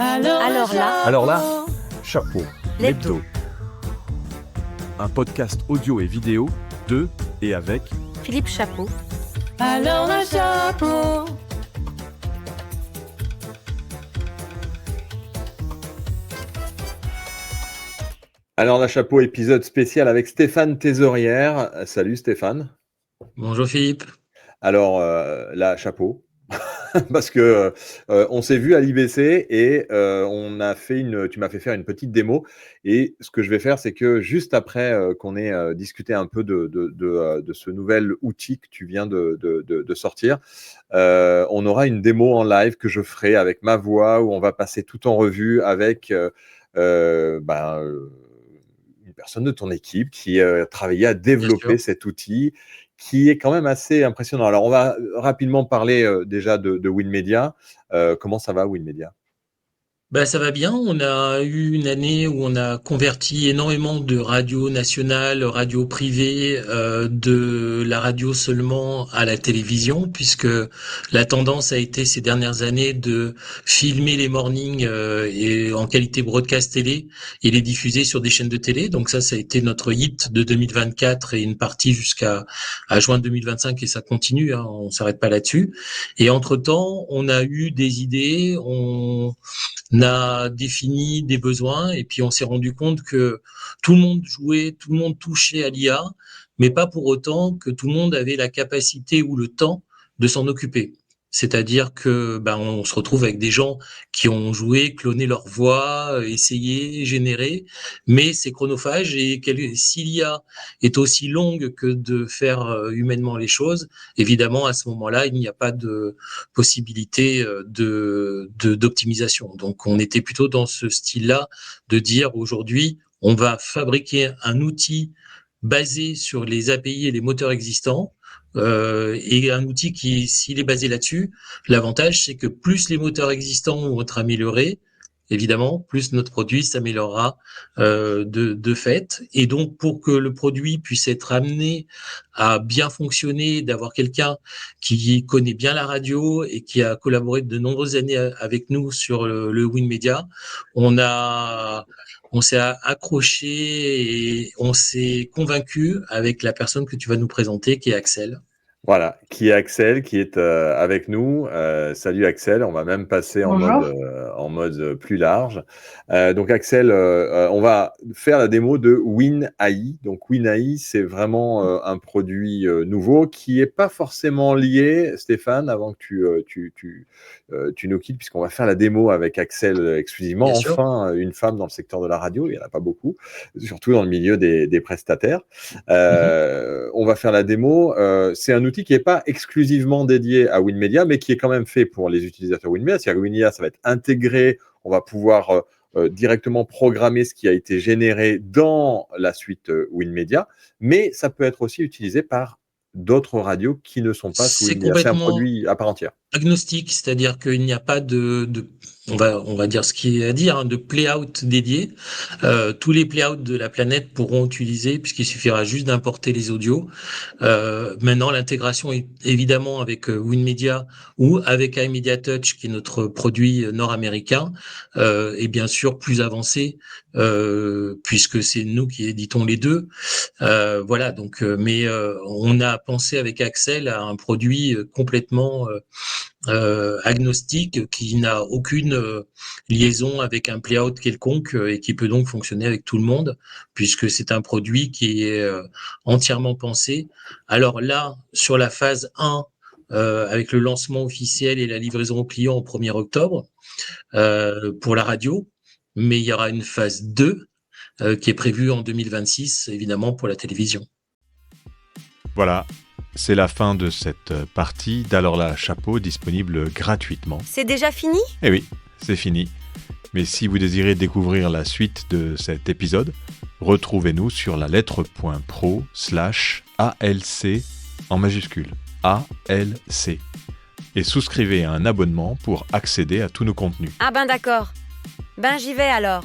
Alors là, chapeau, l'hebdo. un podcast audio et vidéo de et avec Philippe Chapeau. Alors le chapeau. Alors la chapeau, épisode spécial avec Stéphane Thésaurière. Salut Stéphane. Bonjour Philippe. Alors la chapeau, parce que on s'est vu à l'IBC et tu m'as fait faire une petite démo. Et ce que je vais faire, c'est que juste après qu'on ait discuté un peu de ce nouvel outil que tu viens de sortir, on aura une démo en live que je ferai avec ma voix, où on va passer tout en revue avec une personne de ton équipe qui travaillait à développer cet outil, qui est quand même assez impressionnant. Alors, on va rapidement parler déjà de WinMedia. Comment ça va, WinMedia ? Ça va bien. On a eu une année où on a converti énormément de radios nationales, radios privées, de la radio seulement à la télévision, puisque la tendance a été ces dernières années de filmer les mornings et en qualité broadcast télé et les diffuser sur des chaînes de télé. Donc ça a été notre hit de 2024 et une partie jusqu'à juin 2025, et ça continue, hein, on s'arrête pas là-dessus. Et entre-temps, on a eu des idées, on a défini des besoins, et puis on s'est rendu compte que tout le monde jouait, tout le monde touchait à l'IA, mais pas pour autant que tout le monde avait la capacité ou le temps de s'en occuper. C'est-à-dire que on se retrouve avec des gens qui ont joué, cloné leur voix, essayé, généré, mais c'est chronophage, et si l'IA est aussi longue que de faire humainement les choses, évidemment à ce moment-là, il n'y a pas de possibilité d'optimisation. Donc on était plutôt dans ce style-là, de dire aujourd'hui, on va fabriquer un outil basé sur les API et les moteurs existants, et un outil qui, s'il est basé là-dessus, l'avantage c'est que plus les moteurs existants vont être améliorés, évidemment, plus notre produit s'améliorera de fait. Et donc, pour que le produit puisse être amené à bien fonctionner, d'avoir quelqu'un qui connaît bien la radio et qui a collaboré de nombreuses années avec nous sur le WinMedia, on s'est accroché et on s'est convaincu avec la personne que tu vas nous présenter, qui est Axel. Voilà, qui est Axel, qui est avec nous. Salut Axel, on va même passer en mode plus large. Donc Axel, on va faire la démo de WinAI. Donc WinAI, c'est vraiment un produit nouveau qui n'est pas forcément lié, Stéphane, avant que tu nous quittes, puisqu'on va faire la démo avec Axel exclusivement. Bien sûr. Enfin, une femme dans le secteur de la radio, il n'y en a pas beaucoup, surtout dans le milieu des prestataires. On va faire la démo. C'est un outil qui n'est pas exclusivement dédié à WinMedia, mais qui est quand même fait pour les utilisateurs WinMedia. C'est-à-dire que WinMedia, ça va être intégré, on va pouvoir directement programmer ce qui a été généré dans la suite WinMedia, mais ça peut être aussi utilisé par d'autres radios qui ne sont pas sous WinMedia. C'est un produit à part entière. Agnostique, c'est-à-dire qu'il n'y a pas on va dire ce qu'il y a à dire, hein, de play-out dédié. Tous les play-out de la planète pourront utiliser, puisqu'il suffira juste d'importer les audios. Maintenant, l'intégration est évidemment avec WinMedia ou avec iMedia Touch, qui est notre produit nord-américain, et bien sûr plus avancé, puisque c'est nous qui éditons les deux. Voilà, donc, mais on a pensé avec Axel à un produit complètement agnostique, qui n'a aucune liaison avec un play-out quelconque, et qui peut donc fonctionner avec tout le monde, puisque c'est un produit qui est entièrement pensé. Alors là, sur la phase 1, avec le lancement officiel et la livraison au client au 1er octobre pour la radio, mais il y aura une phase 2 qui est prévue en 2026, évidemment, pour la télévision. Voilà, c'est la fin de cette partie d'Alors là, chapeau, disponible gratuitement. C'est déjà fini ? Eh oui, c'est fini. Mais si vous désirez découvrir la suite de cet épisode, retrouvez-nous sur la lettre.pro/ALC en majuscule, ALC. Et souscrivez à un abonnement pour accéder à tous nos contenus. Ah d'accord. J'y vais alors.